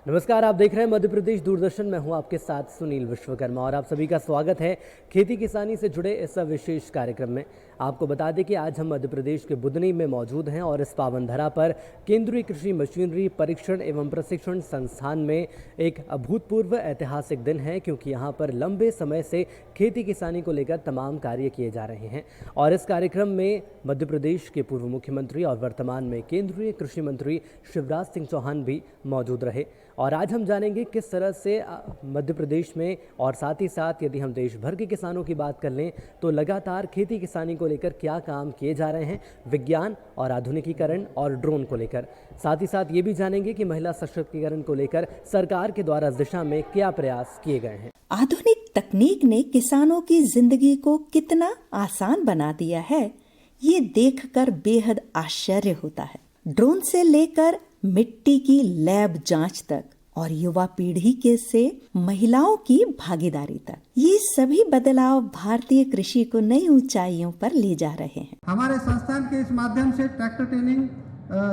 नमस्कार, आप देख रहे हैं मध्य प्रदेश दूरदर्शन। मैं हूं आपके साथ सुनील विश्वकर्मा और आप सभी का स्वागत है खेती किसानी से जुड़े इस विशेष कार्यक्रम में। आपको बता दें कि आज हम मध्य प्रदेश के बुदनी में मौजूद हैं और इस पावन धरा पर केंद्रीय कृषि मशीनरी परीक्षण एवं प्रशिक्षण संस्थान में एक अभूतपूर्व ऐतिहासिक दिन है, क्योंकि यहाँ पर लंबे समय से खेती किसानी को लेकर तमाम कार्य किए जा रहे हैं। और इस कार्यक्रम में मध्य प्रदेश के पूर्व मुख्यमंत्री और वर्तमान में केंद्रीय कृषि मंत्री शिवराज सिंह चौहान भी मौजूद रहे। और आज हम जानेंगे किस तरह से मध्य प्रदेश में और साथ ही साथ यदि हम देश भर के किसानों की बात कर लें तो लगातार खेती किसानी को लेकर क्या काम किए जा रहे हैं, विज्ञान और आधुनिकीकरण और ड्रोन को लेकर। साथ ही साथ ये भी जानेंगे कि महिला सशक्तिकरण को लेकर सरकार के द्वारा इस दिशा में क्या प्रयास किए गए हैं। आधुनिक तकनीक ने किसानों की जिंदगी को कितना आसान बना दिया है, ये देखकर बेहद आश्चर्य होता है। ड्रोन से लेकर मिट्टी की लैब जांच तक और युवा पीढ़ी के से महिलाओं की भागीदारी तक, ये सभी बदलाव भारतीय कृषि को नई ऊंचाइयों पर ले जा रहे हैं। हमारे संस्थान के इस माध्यम से ट्रैक्टर ट्रेनिंग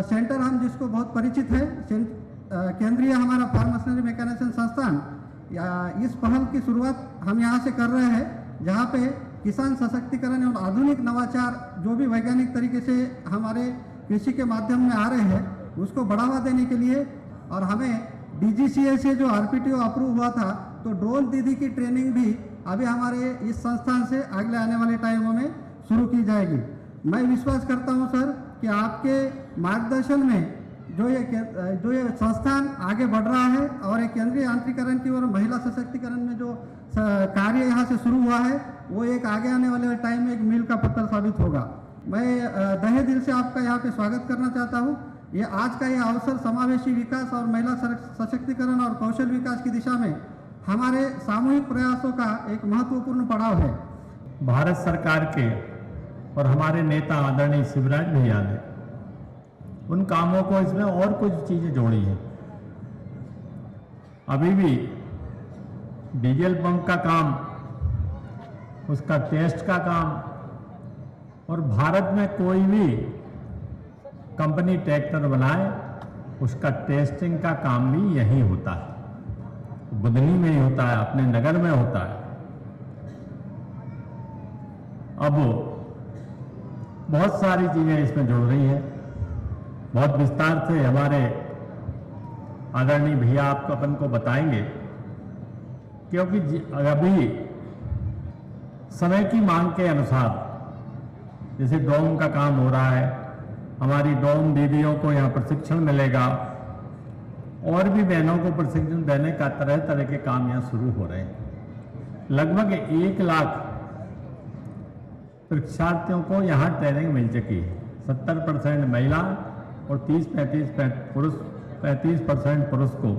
सेंटर, हम जिसको बहुत परिचित है, केंद्रीय हमारा फार्म मशीनरी मैकेनाइजेशन संस्थान, इस पहल की शुरुआत हम यहाँ से कर रहे हैं, जहाँ पे किसान सशक्तिकरण और आधुनिक नवाचार जो भी वैज्ञानिक तरीके से हमारे कृषि के माध्यम में आ रहे हैं उसको बढ़ावा देने के लिए, और हमें DGCA से जो RPTO अप्रूव हुआ था, तो ड्रोन दीदी की ट्रेनिंग भी अभी हमारे इस संस्थान से अगले आने वाले टाइमों में शुरू की जाएगी। मैं विश्वास करता हूं सर कि आपके मार्गदर्शन में जो ये संस्थान आगे बढ़ रहा है और एक केंद्रीय यांत्रिकरण की और महिला सशक्तिकरण में जो कार्य यहाँ से शुरू हुआ है वो एक आगे आने वाले टाइम में एक मील का पत्थर साबित होगा। मैं तहे दिल से आपका यहाँ पे स्वागत करना चाहता हूँ। ये आज का ये अवसर समावेशी विकास और महिला सशक्तिकरण और कौशल विकास की दिशा में हमारे सामूहिक प्रयासों का एक महत्वपूर्ण पड़ाव है। भारत सरकार के और हमारे नेता आदरणीय शिवराज भैया ने उन कामों को इसमें और कुछ चीजें जोड़ी हैं। अभी भी डीजल पंप का काम, उसका टेस्ट का काम, और भारत में कोई भी कंपनी ट्रैक्टर बनाए उसका टेस्टिंग का काम भी यही होता है, बुदनी में ही होता है, अपने नगर में होता है। अब बहुत सारी चीजें इसमें जुड़ रही हैं, बहुत विस्तार से हमारे आदरणीय भैया आपको अपन को बताएंगे, क्योंकि अभी समय की मांग के अनुसार जैसे ड्रोन का काम हो रहा है, हमारी ड्रोन दीदियों को यहाँ प्रशिक्षण मिलेगा और भी बहनों को प्रशिक्षण देने का तरह तरह के काम यहाँ शुरू हो रहे हैं। लगभग 1 लाख परीक्षार्थियों को यहाँ ट्रेनिंग मिल चुकी है। 70% महिला और 35% पुरुष को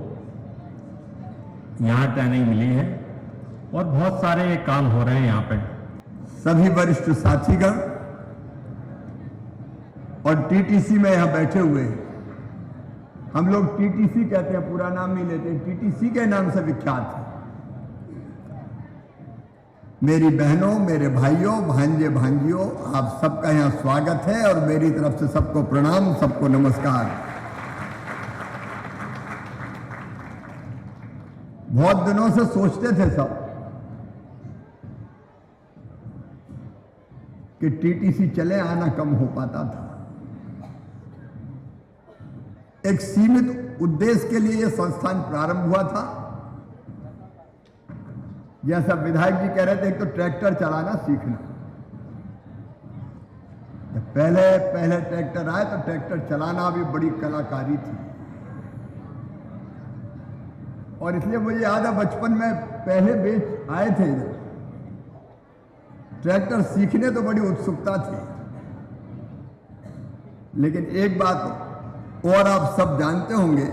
यहाँ ट्रेनिंग मिली है और बहुत सारे काम हो रहे हैं यहाँ पे। सभी वरिष्ठ साथीगण और टीटीसी में यहाँ बैठे हुए हैं, हम लोग टीटीसी कहते हैं, पूरा नाम नहीं लेते, टीटीसी के नाम से विख्यात है। मेरी बहनों, मेरे भाइयों, भांजे भांजियों, आप सबका यहाँ स्वागत है और मेरी तरफ से सबको प्रणाम, सबको नमस्कार। बहुत दिनों से सोचते थे सब कि टीटीसी चले, आना कम हो पाता था। एक सीमित उद्देश्य के लिए यह संस्थान प्रारंभ हुआ था। जैसा विधायक जी कह रहे थे, एक तो ट्रैक्टर चलाना सीखना। जब पहले ट्रैक्टर आए तो ट्रैक्टर चलाना भी बड़ी कलाकारी थी, और इसलिए मुझे याद है बचपन में पहले बेच आए थे इधर, ट्रैक्टर सीखने तो बड़ी उत्सुकता थी। लेकिन एक बात और आप सब जानते होंगे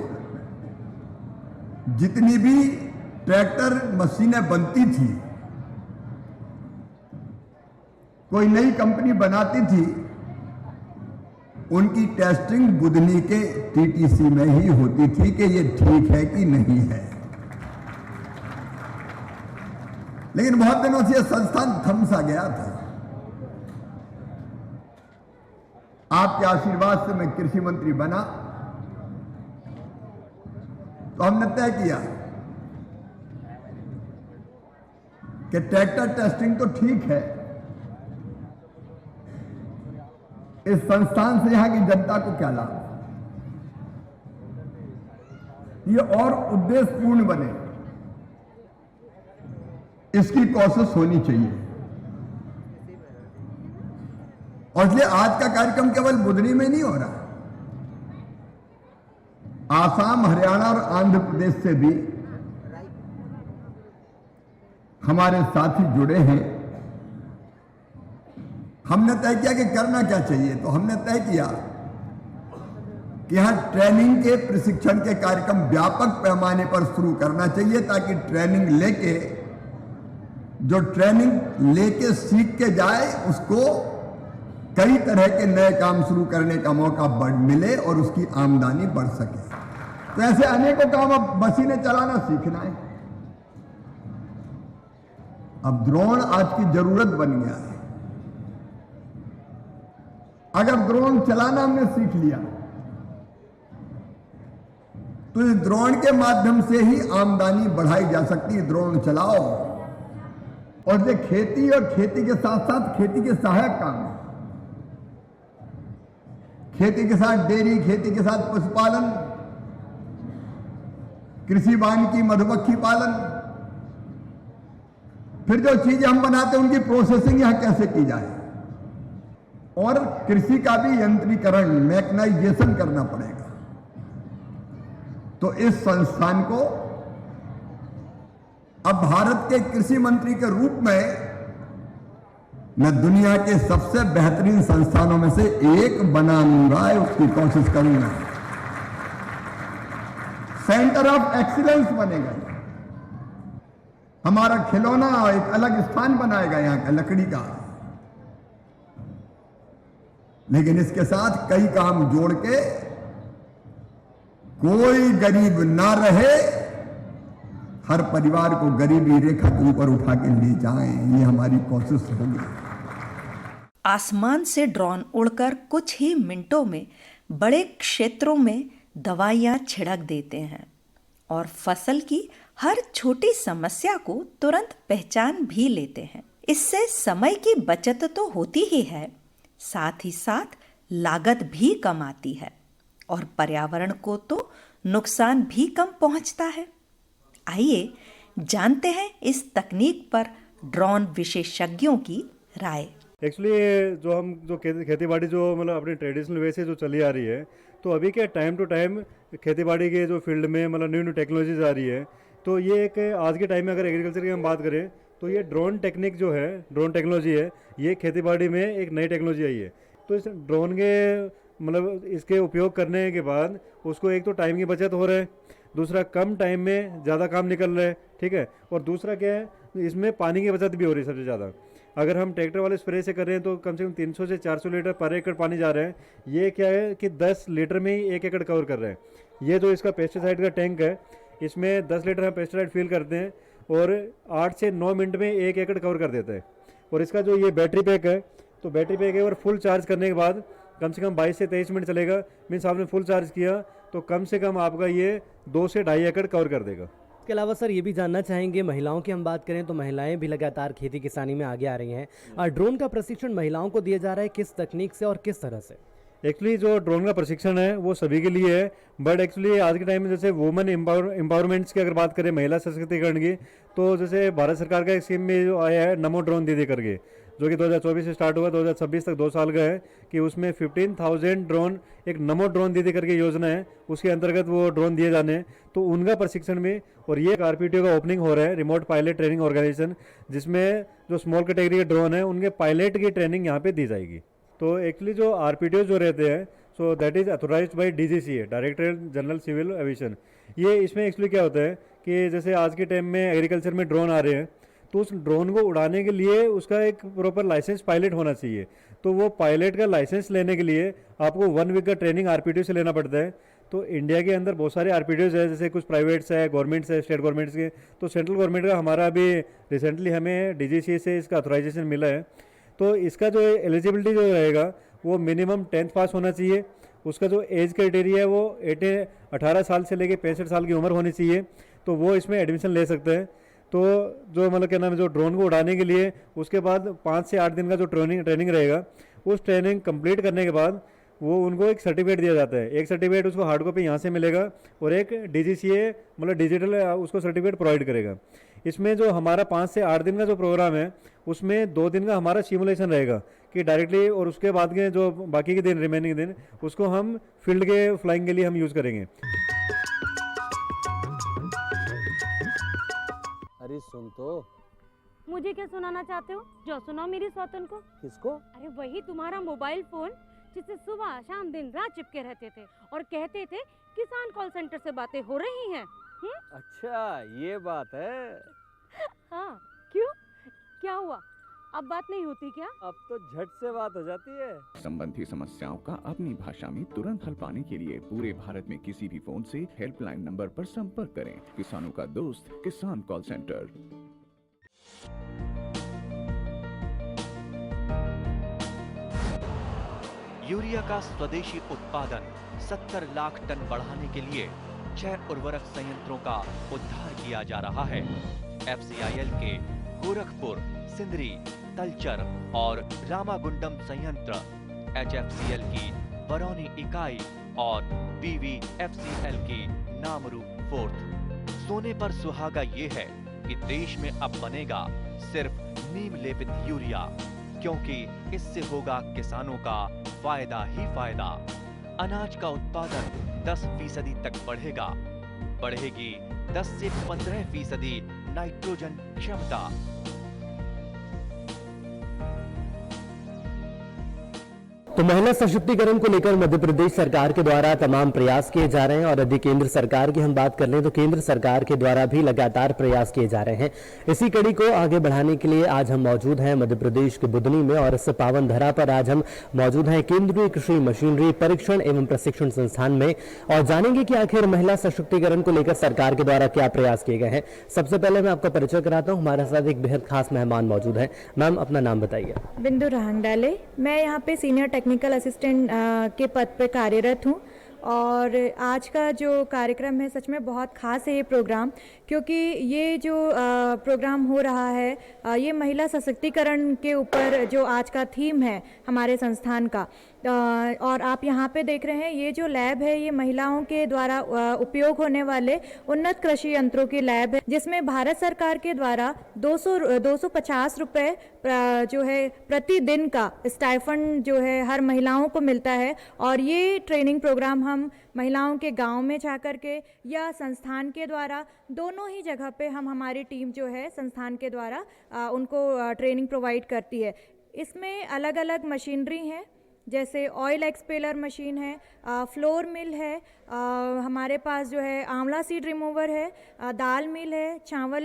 जितनी भी ट्रैक्टर मशीनें बनती थी, कोई नई कंपनी बनाती थी, उनकी टेस्टिंग बुधनी के टीटीसी में ही होती थी कि ये ठीक है कि नहीं है। लेकिन बहुत दिनों से यह संस्थान थम सा गया था। आपके आशीर्वाद से मैं कृषि मंत्री बना तो हमने तय किया कि ट्रैक्टर टेस्टिंग तो ठीक है, इस संस्थान से यहां की जनता को क्या लाभ, ये और उद्देश्यपूर्ण बने, इसकी कोशिश होनी चाहिए। और इसलिए आज का कार्यक्रम केवल बुधनी में नहीं हो रहा, आसाम, हरियाणा और आंध्र प्रदेश से भी हमारे साथी जुड़े हैं। हमने तय किया कि करना क्या चाहिए, तो हमने तय किया कि यहां ट्रेनिंग के प्रशिक्षण के कार्यक्रम व्यापक पैमाने पर शुरू करना चाहिए, ताकि ट्रेनिंग लेके जो ट्रेनिंग लेके सीख के जाए उसको कई तरह के नए काम शुरू करने का मौका बढ़ मिले और उसकी आमदनी बढ़ सके। तो ऐसे अनेकों काम अब मशीनें चलाना सीखना है। अब ड्रोन आज की जरूरत बन गया है। अगर ड्रोन चलाना हमने सीख लिया तो इस ड्रोन के माध्यम से ही आमदनी बढ़ाई जा सकती है। ड्रोन चलाओ और ये खेती और खेती के साथ साथ खेती के सहायक काम, खेती के साथ डेयरी, खेती के साथ पशुपालन, कृषि वानिकी, मधुमक्खी पालन, फिर जो चीजें हम बनाते हैं उनकी प्रोसेसिंग यहां कैसे की जाए, और कृषि का भी यंत्रीकरण, मैकेनाइजेशन करना पड़ेगा। तो इस संस्थान को अब भारत के कृषि मंत्री के रूप में मैं दुनिया के सबसे बेहतरीन संस्थानों में से एक बनाऊंगा, उसकी कोशिश करूंगा। सेंटर ऑफ एक्सीलेंस बनेगा, हमारा खिलौना एक अलग स्थान बनाएगा यहां का लकड़ी का। लेकिन इसके साथ कई काम जोड़ के कोई गरीब ना रहे, हर परिवार को गरीबी रेखा के ऊपर उठा के ले जाएं, ये हमारी कोशिश होगी। आसमान से ड्रोन उड़कर कुछ ही मिनटों में बड़े क्षेत्रों में दवाइयां छिड़क देते हैं और फसल की हर छोटी समस्या को तुरंत पहचान भी लेते हैं। इससे समय की बचत तो होती ही है, साथ ही साथ लागत भी कम आती है और पर्यावरण को तो नुकसान भी कम पहुंचता है। आइए जानते हैं इस तकनीक पर ड्रोन विशेषज्ञों की राय। एक्चुअली जो खेती-बाड़ी जो मतलब अपने ट्रेडिशनल वे से जो चली आ रही है, तो अभी क्या टाइम टू टाइम खेती-बाड़ी के जो फील्ड में मतलब न्यू टेक्नोलॉजीज आ रही है, तो ये एक आज के टाइम में अगर एग्रीकल्चर की हम बात करें तो ये ड्रोन टेक्निक जो है, ड्रोन टेक्नोलॉजी है, ये खेती-बाड़ी में एक नई टेक्नोलॉजी आई है। तो इस ड्रोन के मतलब इसके उपयोग करने के बाद उसको एक तो टाइम की बचत हो रहा है, दूसरा कम टाइम में ज़्यादा काम निकल रहा है, ठीक है, और दूसरा क्या है, इसमें पानी की बचत भी हो रही है सबसे ज़्यादा। अगर हम ट्रैक्टर वाले स्प्रे से कर रहे हैं तो कम से कम 300 से 400 लीटर पर एकड़ पानी जा रहा है। ये क्या है कि 10 लीटर में ही 1 एकड़ कवर कर रहे हैं। ये जो इसका पेस्टिसाइड का टैंक है, इसमें 10 लीटर हम पेस्टिसाइड फिल करते हैं और 8 से 9 मिनट में 1 एकड़ कवर कर देते हैं। और इसका जो ये बैटरी पैक है, तो बैटरी पैक है और फुल चार्ज करने के बाद कम से कम 22 से 23 मिनट चलेगा। मीन्स आपने फुल चार्ज किया तो कम से कम आपका ये 2 से 2.5 एकड़ कवर कर देगा। इसके अलावा सर ये भी जानना चाहेंगे, महिलाओं की हम बात करें तो महिलाएं भी लगातार खेती किसानी में आगे आ रही हैं, और ड्रोन का प्रशिक्षण महिलाओं को दिया जा रहा है, किस तकनीक से और किस तरह से? एक्चुअली जो ड्रोन का प्रशिक्षण है वो सभी के लिए है, बट एक्चुअली आज के टाइम में जैसे वुमेन एम्पावरमेंट्स की अगर बात करें, महिला सशक्तिकरण की, तो जैसे भारत सरकार का एक स्कीम में जो आया है नमो ड्रोन दीदी करके, जो कि 2024 से स्टार्ट हुआ, 2026 तक 2 साल का है, कि उसमें 15,000 ड्रोन, एक नमो ड्रोन दीदी करके योजना है, उसके अंतर्गत वो ड्रोन दिए जाने हैं, तो उनका प्रशिक्षण में। और ये आरपीटीओ का ओपनिंग हो रहा है, रिमोट पायलट ट्रेनिंग ऑर्गेनाइजेशन, जिसमें जो स्मॉल कैटेगरी के ड्रोन है उनके पायलट की ट्रेनिंग यहाँ पे दी जाएगी। तो एक्चुअली जो आरपीटीओ जो रहते हैं so that is authorised by DGCA, directorate general civil aviation. ये इसमें एक्चुअली क्या होता है कि जैसे आज के टाइम में एग्रीकल्चर में ड्रोन आ रहे हैं, तो उस ड्रोन को उड़ाने के लिए उसका एक प्रॉपर लाइसेंस पायलट होना चाहिए। तो वो पायलट का लाइसेंस लेने के लिए आपको 1 वीक का ट्रेनिंग RPTO से लेना पड़ता है। तो इंडिया के अंदर बहुत सारे RPTOs है, जैसे कुछ प्राइवेट्स है, गवर्नमेंट्स है, स्टेट गवर्नमेंट्स के। तो सेंट्रल गवर्नमेंट का हमारा अभी रिसेंटली हमें DGCA से इसका अथोराइजेशन मिला है। तो इसका जो एलिजिबिलिटी जो रहेगा वो मिनिमम 10th पास होना चाहिए। उसका जो एज क्राइटेरिया है वो 18 साल से लेके 65 साल की उम्र होनी चाहिए, तो वो इसमें एडमिशन ले सकते हैं। तो जो मतलब क्या नाम है, जो ड्रोन को उड़ाने के लिए उसके बाद 5 से 8 दिन का जो ट्रेनिंग रहेगा, उस ट्रेनिंग कंप्लीट करने के बाद वो उनको एक सर्टिफिकेट दिया जाता है। एक सर्टिफिकेट उसको हार्ड कॉपी यहाँ से मिलेगा और एक DGCA मतलब डिजिटल उसको सर्टिफिकेट प्रोवाइड करेगा। इसमें जो हमारा 5 से 8 दिन का जो प्रोग्राम है उसमें 2 दिन का हमारा सिमुलेशन रहेगा कि डायरेक्टली, और उसके बाद के जो बाकी के दिन रिमेनिंग दिन उसको हम फील्ड के फ्लाइंग के लिए हम यूज़ करेंगे। अरे सुन तो। मुझे क्या सुनाना चाहते हो? जो सुनाओ मेरी सौतन को। किसको? अरे वही तुम्हारा मोबाइल फोन जिससे सुबह शाम दिन रात चिपके रहते थे और कहते थे किसान कॉल सेंटर से बातें हो रही हैं। अच्छा ये बात है। हाँ क्यों, क्या हुआ? अब बात नहीं होती क्या? अब तो झट से बात हो जाती है। संबंधी समस्याओं का अपनी भाषा में तुरंत हल पाने के लिए पूरे भारत में किसी भी फोन से हेल्पलाइन नंबर पर संपर्क करें। किसानों का दोस्त किसान कॉल सेंटर। यूरिया का स्वदेशी उत्पादन 70 लाख टन बढ़ाने के लिए 6 उर्वरक संयंत्रों का उद्धार किया जा रहा है। FCIL के गोरखपुर, सिंदरी, तलचर और रामागुंडम संयंत्र, HFCL की बरौनी इकाई और BVFCL की नामरू फोर्थ। सोने पर सुहागा ये है कि देश में अब बनेगा सिर्फ नीम लेपित यूरिया, क्योंकि इससे होगा किसानों का फायदा ही फायदा। अनाज का उत्पादन 10% तक बढ़ेगा। बढ़ेगी 10 से 15% नाइट्रोजन क्षमता। तो महिला सशक्तिकरण को लेकर मध्य प्रदेश सरकार के द्वारा तमाम प्रयास किए जा रहे हैं, और यदि केंद्र सरकार की हम बात कर लें तो केंद्र सरकार के द्वारा भी लगातार प्रयास किए जा रहे हैं। इसी कड़ी को आगे बढ़ाने के लिए आज हम मौजूद हैं मध्य प्रदेश के बुदनी में, और इस पावन धरा पर आज हम मौजूद हैं केंद्रीय कृषि मशीनरी परीक्षण एवं प्रशिक्षण संस्थान में, और जानेंगे कि आखिर महिला सशक्तिकरण को लेकर सरकार के द्वारा क्या प्रयास किए गए हैं। सबसे पहले मैं आपका परिचय कराता हूँ। हमारे साथ एक बेहद खास मेहमान मौजूद है। मैम अपना नाम बताइए। बिंदु रहंगडाले, मैं यहाँ पे सीनियर टेक्निकल असिस्टेंट के पद पे कार्यरत हूँ। और आज का जो कार्यक्रम है सच में बहुत ख़ास है ये प्रोग्राम, क्योंकि ये जो प्रोग्राम हो रहा है ये महिला सशक्तिकरण के ऊपर जो आज का थीम है हमारे संस्थान का। और आप यहाँ पे देख रहे हैं ये जो लैब है ये महिलाओं के द्वारा उपयोग होने वाले उन्नत कृषि यंत्रों की लैब है, जिसमें भारत सरकार के द्वारा 250 रुपये जो है प्रतिदिन का स्टाइफंड जो है हर महिलाओं को मिलता है। और ये ट्रेनिंग प्रोग्राम हम महिलाओं के गांव में जाकर के या संस्थान के द्वारा, दोनों ही जगह पे हम हमारी टीम जो है संस्थान के द्वारा उनको ट्रेनिंग प्रोवाइड करती है। इसमें अलग अलग मशीनरी हैं, जैसे ऑयल एक्सपेलर मशीन है, फ्लोर मिल है, हमारे पास जो है आंवला सीड रिमूवर है, दाल मिल है, चावल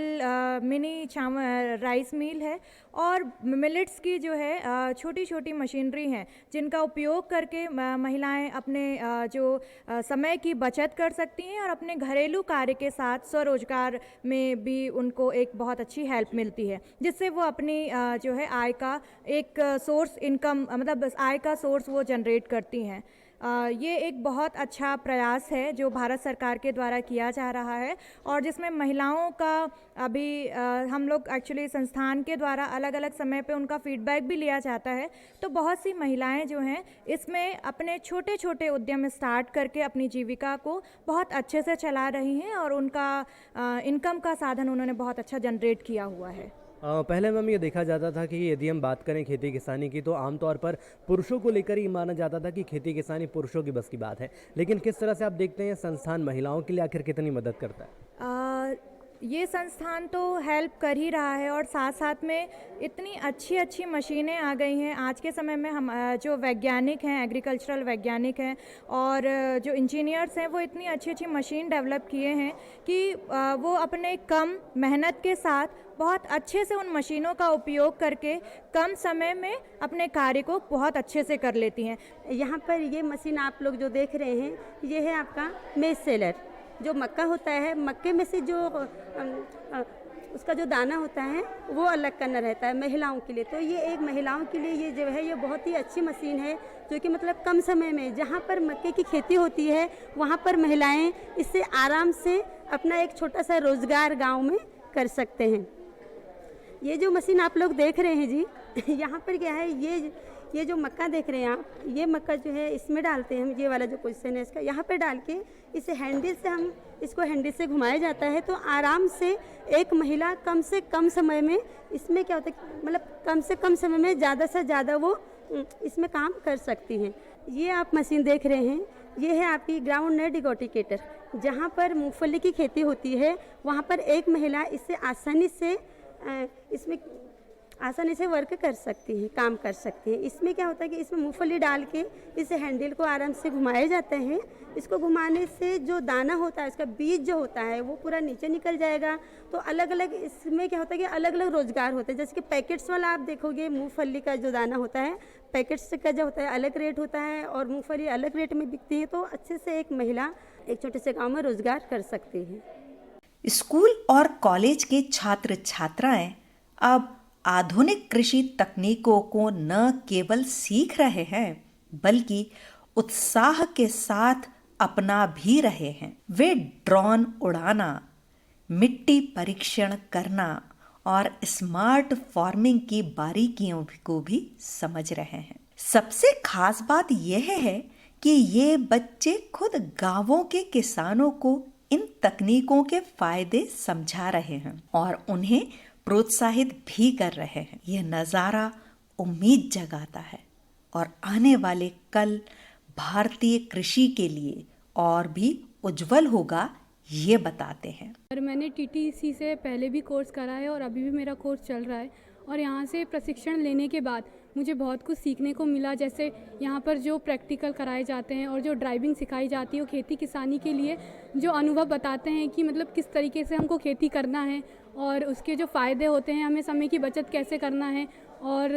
मिनी चावल राइस मिल है, और मिलेट्स की जो है छोटी छोटी मशीनरी हैं, जिनका उपयोग करके महिलाएं अपने जो समय की बचत कर सकती हैं और अपने घरेलू कार्य के साथ स्वरोजगार में भी उनको एक बहुत अच्छी हेल्प मिलती है, जिससे वो अपनी जो है आय का एक सोर्स इनकम मतलब आय का सोर्स वो जनरेट करती हैं। ये एक बहुत अच्छा प्रयास है जो भारत सरकार के द्वारा किया जा रहा है, और जिसमें महिलाओं का अभी हम लोग एक्चुअली संस्थान के द्वारा अलग अलग समय पे उनका फीडबैक भी लिया जाता है। तो बहुत सी महिलाएं जो हैं इसमें अपने छोटे छोटे उद्यम स्टार्ट करके अपनी जीविका को बहुत अच्छे से चला रही हैं, और उनका इनकम का साधन उन्होंने बहुत अच्छा जनरेट किया हुआ है। पहले मैम ये देखा जाता था कि यदि हम बात करें खेती किसानी की तो आमतौर पर पुरुषों को लेकर ही माना जाता था कि खेती किसानी पुरुषों की बस की बात है, लेकिन किस तरह से आप देखते हैं संस्थान महिलाओं के लिए आखिर कितनी मदद करता है? ये संस्थान तो हेल्प कर ही रहा है और साथ साथ में इतनी अच्छी अच्छी मशीनें आ गई हैं आज के समय में। हम जो वैज्ञानिक हैं, एग्रीकल्चरल वैज्ञानिक हैं और जो इंजीनियर्स हैं, वो इतनी अच्छी अच्छी मशीन डेवलप किए हैं कि वो अपने कम मेहनत के साथ बहुत अच्छे से उन मशीनों का उपयोग करके कम समय में अपने कार्य को बहुत अच्छे से कर लेती हैं। यहाँ पर ये मशीन आप लोग जो देख रहे हैं, ये है आपका मेज सेलर। जो मक्का होता है, मक्के में से जो उसका जो दाना होता है वो अलग करना रहता है महिलाओं के लिए। तो ये एक महिलाओं के लिए ये जो है ये बहुत ही अच्छी मशीन है, जो कि मतलब कम समय में जहाँ पर मक्के की खेती होती है वहाँ पर महिलाएं इससे आराम से अपना एक छोटा सा रोज़गार गांव में कर सकते हैं। ये जो मशीन आप लोग देख रहे हैं जी, यहाँ पर क्या है, ये जो मक्का देख रहे हैं आप, ये मक्का जो है इसमें डालते हैं हम। ये वाला जो पोजीशन है इसका, यहाँ पे डाल के इसे हैंडल से हम इसको हैंडल से घुमाया जाता है, तो आराम से एक महिला कम से कम समय में इसमें क्या होता है, मतलब कम से कम समय में ज़्यादा से ज़्यादा वो इसमें काम कर सकती हैं। ये आप मशीन देख रहे हैं, ये है आपकी ग्राउंड नेट डिगोटिकेटर। जहाँ पर मूंगफली की खेती होती है वहाँ पर एक महिला इससे आसानी से वर्क कर सकती है, काम कर सकती है। इसमें क्या होता है कि इसमें मूंगफली डाल के इसे हैंडल को आराम से घुमाए जाते हैं। इसको घुमाने से जो दाना होता है, इसका बीज जो होता है वो पूरा नीचे निकल जाएगा। तो अलग अलग इसमें क्या होता है कि अलग अलग रोजगार होते हैं। जैसे कि पैकेट्स वाला आप देखोगे, मूंगफली का जो दाना होता है पैकेट्स का जो होता है अलग रेट होता है और मूंगफली अलग रेट में बिकती है। तो अच्छे से एक महिला एक छोटे से गाँव में रोजगार कर सकती है। स्कूल और कॉलेज के छात्र छात्राएं अब आधुनिक कृषि तकनीकों को न केवल सीख रहे हैं बल्कि उत्साह के साथ अपना भी रहे हैं। वे ड्रोन उड़ाना, मिट्टी परीक्षण करना और स्मार्ट फार्मिंग की बारीकियों को भी समझ रहे हैं। सबसे खास बात यह है कि ये बच्चे खुद गांवों के किसानों को इन तकनीकों के फायदे समझा रहे हैं और उन्हें प्रोत्साहित भी कर रहे हैं। यह नज़ारा उम्मीद जगाता है और आने वाले कल भारतीय कृषि के लिए और भी उज्जवल होगा, ये बताते हैं। और मैंने टीटीसी से पहले भी कोर्स करा है और अभी भी मेरा कोर्स चल रहा है और यहाँ से प्रशिक्षण लेने के बाद मुझे बहुत कुछ सीखने को मिला। जैसे यहाँ पर जो प्रैक्टिकल कराए जाते हैं और जो ड्राइविंग सिखाई जाती है, वो खेती किसानी के लिए जो अनुभव बताते हैं कि मतलब किस तरीके से हमको खेती करना है और उसके जो फ़ायदे होते हैं, हमें समय की बचत कैसे करना है। और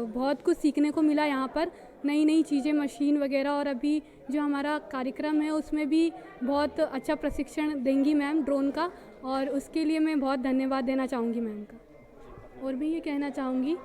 बहुत कुछ सीखने को मिला यहाँ पर, नई नई चीज़ें, मशीन वगैरह। और अभी जो हमारा कार्यक्रम है उसमें भी बहुत अच्छा प्रशिक्षण देंगी मैम ड्रोन का, और उसके लिए मैं बहुत धन्यवाद देना चाहूँगी मैम का। और भी ये कहना चाहूँगी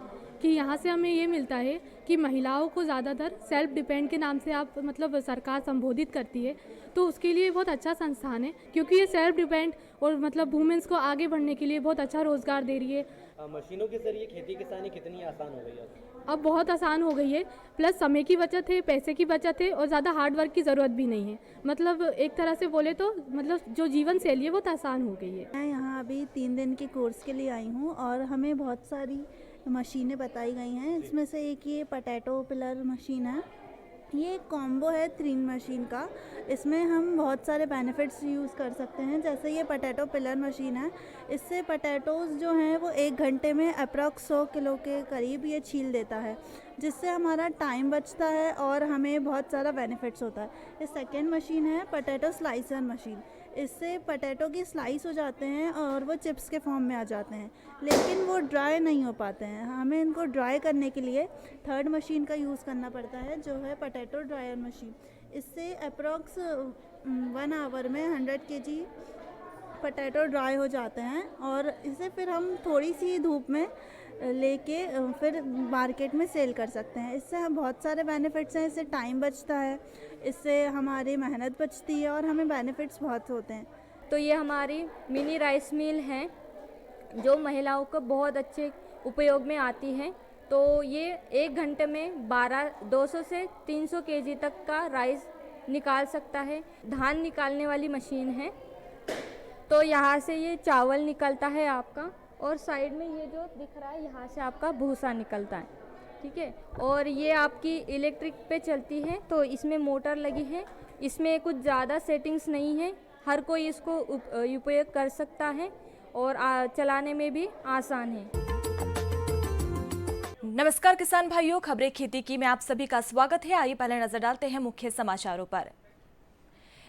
कि यहाँ से हमें ये मिलता है कि महिलाओं को ज़्यादातर सेल्फ डिपेंड के नाम से आप मतलब सरकार संबोधित करती है, तो उसके लिए बहुत अच्छा संस्थान है, क्योंकि ये सेल्फ डिपेंड और मतलब वुमेन्स को आगे बढ़ने के लिए बहुत अच्छा रोज़गार दे रही है। मशीनों के जरिए खेती किसानी कितनी आसान हो गई है? अब बहुत आसान हो गई है, प्लस समय की बचत है, पैसे की बचत है और ज़्यादा हार्ड वर्क की ज़रूरत भी नहीं है। मतलब एक तरह से बोले तो मतलब जो जीवन शैली है बहुत आसान हो गई है। मैं यहाँ अभी 3 दिन के कोर्स के लिए आई हूँ और हमें बहुत सारी मशीनें बताई गई हैं। इसमें से एक ये पोटैटो पिलर मशीन है। ये एक कॉम्बो है 3 मशीन का। इसमें हम बहुत सारे बेनिफिट्स यूज़ कर सकते हैं। जैसे ये पोटैटो पिलर मशीन है, इससे पोटैटोज़ जो हैं वो 1 घंटे में अप्रॉक्स 100 किलो के करीब ये छील देता है, जिससे हमारा टाइम बचता है और हमें बहुत सारा बेनिफिट्स होता है। ये सेकेंड मशीन है पोटैटो स्लाइसर मशीन। इससे पोटैटो की स्लाइस हो जाते हैं और वो चिप्स के फॉर्म में आ जाते हैं, लेकिन वो ड्राई नहीं हो पाते हैं। हमें इनको ड्राई करने के लिए थर्ड मशीन का यूज़ करना पड़ता है, जो है पोटैटो ड्रायर मशीन। इससे अप्रॉक्स 1 आवर में 100 kg पोटैटो ड्राई हो जाते हैं और इसे फिर हम थोड़ी सी धूप में लेके फिर मार्केट में सेल कर सकते हैं। इससे हम बहुत सारे बेनिफिट्स हैं। इससे टाइम बचता है, इससे हमारी मेहनत बचती है और हमें बेनिफिट्स बहुत होते हैं। तो ये हमारी मिनी राइस मिल है जो महिलाओं को बहुत अच्छे उपयोग में आती है। तो ये 1 घंटे में 200 से 300 kg तक का राइस निकाल सकता है। धान निकालने वाली मशीन है। तो यहाँ से ये चावल निकलता है आपका, और साइड में ये जो दिख रहा है यहाँ से आपका भूसा निकलता है, ठीक है। और ये आपकी इलेक्ट्रिक पे चलती है, तो इसमें मोटर लगी है। इसमें कुछ ज़्यादा सेटिंग्स नहीं है, हर कोई इसको उपयोग कर सकता है। और चलाने में भी आसान है। नमस्कार किसान भाइयों, खबरें खेती की में आप सभी का स्वागत है। आइए पहले नजर डालते हैं मुख्य समाचारों पर।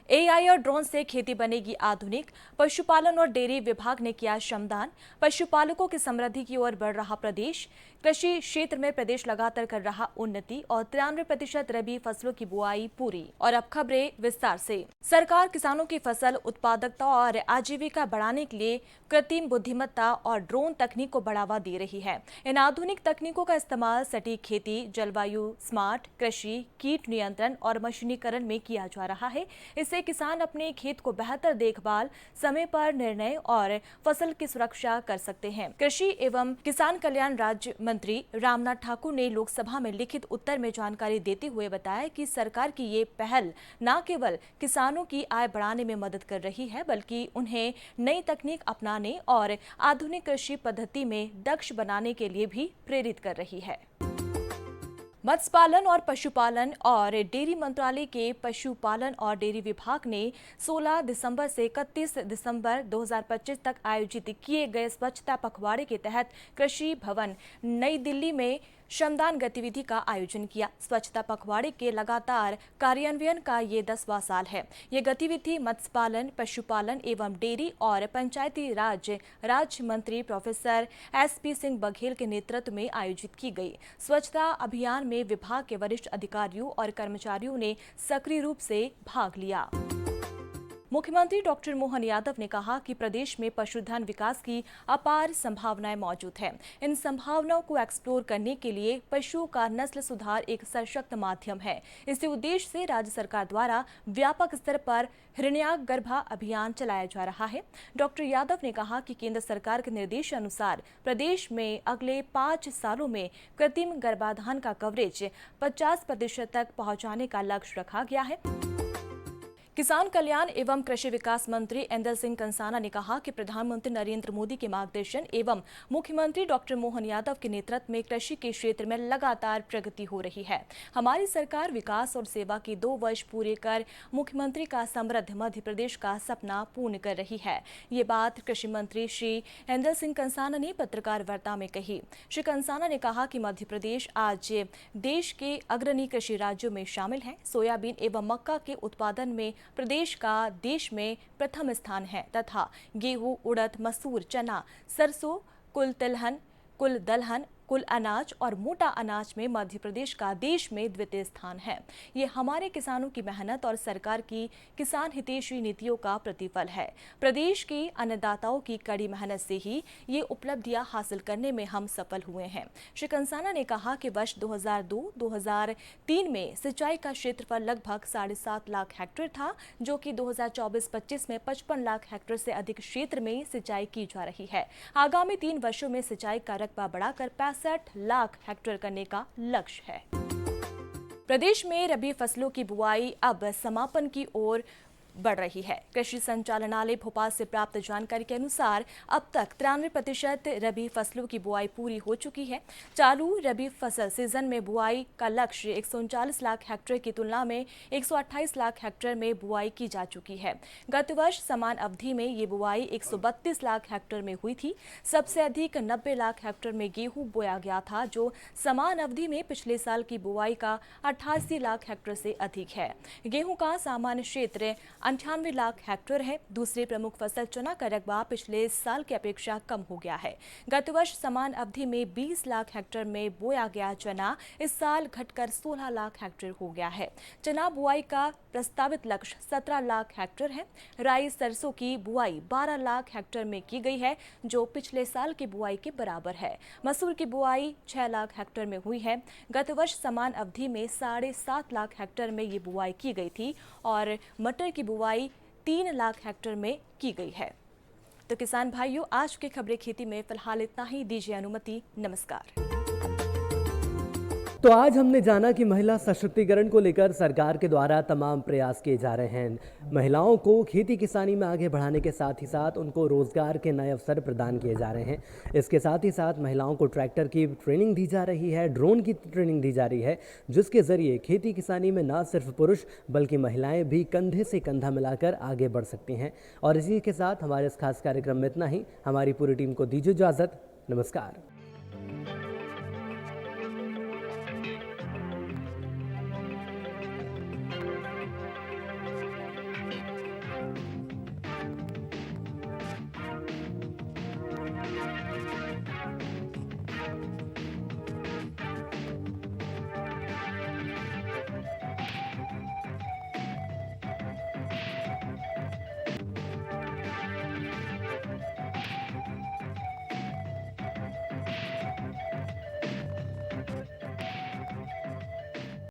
एआई और ड्रोन से खेती बनेगी आधुनिक, पशुपालन और डेयरी विभाग ने किया श्रमदान। पशुपालकों की समृद्धि की ओर बढ़ रहा प्रदेश। कृषि क्षेत्र में प्रदेश लगातार कर रहा उन्नति और 93% रबी फसलों की बुआई पूरी। और अब खबरें विस्तार से। सरकार किसानों की फसल उत्पादकता और आजीविका बढ़ाने के लिए कृत्रिम बुद्धिमत्ता और ड्रोन तकनीक को बढ़ावा दे रही है। इन आधुनिक तकनीकों का इस्तेमाल सटीक खेती, जलवायु स्मार्ट कृषि, कीट नियंत्रण और मशीनीकरण में किया जा रहा है। इससे किसान अपने खेत को बेहतर देखभाल, समय पर निर्णय और फसल की सुरक्षा कर सकते हैं। कृषि एवं किसान कल्याण राज्य मंत्री रामनाथ ठाकुर ने लोकसभा में लिखित उत्तर में जानकारी देते हुए बताया कि सरकार की ये पहल न केवल किसानों की आय बढ़ाने में मदद कर रही है, बल्कि उन्हें नई तकनीक अपनाने और आधुनिक कृषि पद्धति में दक्ष बनाने के लिए भी प्रेरित कर रही है। मत्स्य पालन और पशुपालन और डेयरी मंत्रालय के पशुपालन और डेयरी विभाग ने 16 दिसंबर से 31 दिसंबर 2025 तक आयोजित किए गए स्वच्छता पखवाड़े के तहत कृषि भवन नई दिल्ली में श्रमदान गतिविधि का आयोजन किया। स्वच्छता पखवाड़े के लगातार कार्यान्वयन का ये 10वां साल है। ये गतिविधि मत्स्य पालन, पशुपालन एवं डेयरी और पंचायती राज राज्य मंत्री प्रोफेसर SP सिंह बघेल के नेतृत्व में आयोजित की गई। स्वच्छता अभियान में विभाग के वरिष्ठ अधिकारियों और कर्मचारियों ने सक्रिय रूप से भाग लिया। मुख्यमंत्री डॉक्टर मोहन यादव ने कहा कि प्रदेश में पशुधन विकास की अपार संभावनाएं मौजूद हैं। इन संभावनाओं को एक्सप्लोर करने के लिए पशुओं का नस्ल सुधार एक सशक्त माध्यम है। इसी उद्देश्य से राज्य सरकार द्वारा व्यापक स्तर पर हिरण्यागर्भा अभियान चलाया जा रहा है। डॉक्टर यादव ने कहा कि केंद्र सरकार के निर्देशानुसार प्रदेश में अगले 5 सालों में कृत्रिम गर्भाधान का कवरेज 50% तक पहुंचाने का लक्ष्य रखा गया है। किसान कल्याण एवं कृषि विकास मंत्री इंदर सिंह कंसाना ने कहा कि प्रधानमंत्री नरेंद्र मोदी के मार्गदर्शन एवं मुख्यमंत्री डॉक्टर मोहन यादव के नेतृत्व में कृषि के क्षेत्र में लगातार प्रगति हो रही है। हमारी सरकार विकास और सेवा के 2 वर्ष पूरे कर मुख्यमंत्री का समृद्ध मध्य प्रदेश का सपना पूर्ण कर रही है। ये बात कृषि मंत्री श्री इंदर सिंह कंसाना ने पत्रकार वार्ता में कही। श्री कंसाना ने कहा कि मध्य प्रदेश आज देश के अग्रणी कृषि राज्यों में शामिल है। सोयाबीन एवं मक्का के उत्पादन में प्रदेश का देश में प्रथम स्थान है तथा गेहूं, उड़द, मसूर, चना, सरसों, कुल तिलहन, कुल दलहन, कुल अनाज और मोटा अनाज में मध्य प्रदेश का देश में द्वितीय स्थान है। ये हमारे किसानों की मेहनत और सरकार की किसान हितैषी नीतियों का प्रतिफल है। प्रदेश के अन्नदाताओं की कड़ी मेहनत से ही ये उपलब्धियां हासिल करने में हम सफल हुए हैं। श्री कंसाना ने कहा कि वर्ष 2002-2003 में सिंचाई का क्षेत्रफल लगभग 7.5 लाख हेक्टेयर था, जो कि 2024-25 में 55 लाख हेक्टेयर से अधिक क्षेत्र में सिंचाई की जा रही है। आगामी 3 वर्षों में सिंचाई का रकबा बढ़ाकर 65 लाख हेक्टेयर करने का लक्ष्य है। प्रदेश में रबी फसलों की बुआई अब समापन की ओर बढ़ रही है। कृषि संचालनालय भोपाल से प्राप्त जानकारी के अनुसार अब तक 93% रबी फसलों की बुआई पूरी हो चुकी है। चालू रबी फसल सीजन में बुआई का लक्ष्य 139 लाख हेक्टेयर की तुलना में 128 लाख हेक्टेयर में बुआई की जा चुकी है। गत वर्ष समान अवधि में ये बुआई 132 लाख हेक्टेयर में हुई थी। सबसे अधिक 90 लाख हेक्टेयर में गेहूं बोया गया था, जो समान अवधि में पिछले साल की बुआई का 88 लाख हेक्टेयर से अधिक है। गेहूं का सामान्य क्षेत्र 98 लाख हेक्टेयर है। दूसरी प्रमुख फसल चना का रकबा पिछले साल की अपेक्षा कम हो गया है। गत वर्ष समान अवधि में 20 लाख हेक्टेयर में बोया गया चना इस साल घटकर 16 लाख हेक्टेयर हो गया है। चना बुआई का प्रस्तावित लक्ष्य 17 लाख हेक्टेयर है। राई सरसों की बुआई 12 लाख हेक्टेयर में की गई है, जो पिछले साल की बुआई के बराबर है। मसूर की बुआई 6 लाख हेक्टेयर में हुई है। गत वर्ष समान अवधि में 7.5 लाख हेक्टेयर में ये बुआई की गई थी और मटर की बुआई 3 लाख हेक्टेयर में की गई है। तो किसान भाइयों, आज की खबरें खेती में फिलहाल इतना ही। दीजिए अनुमति। नमस्कार। तो आज हमने जाना कि महिला सशक्तिकरण को लेकर सरकार के द्वारा तमाम प्रयास किए जा रहे हैं। महिलाओं को खेती किसानी में आगे बढ़ाने के साथ ही साथ उनको रोजगार के नए अवसर प्रदान किए जा रहे हैं। इसके साथ ही साथ महिलाओं को ट्रैक्टर की ट्रेनिंग दी जा रही है, ड्रोन की ट्रेनिंग दी जा रही है, जिसके जरिए खेती किसानी में न सिर्फ पुरुष बल्कि महिलाएं भी कंधे से कंधा मिलाकर आगे बढ़ सकती हैं। और इसी के साथ हमारे इस खास कार्यक्रम में इतना ही। हमारी पूरी टीम को दीजिए इजाजत। नमस्कार।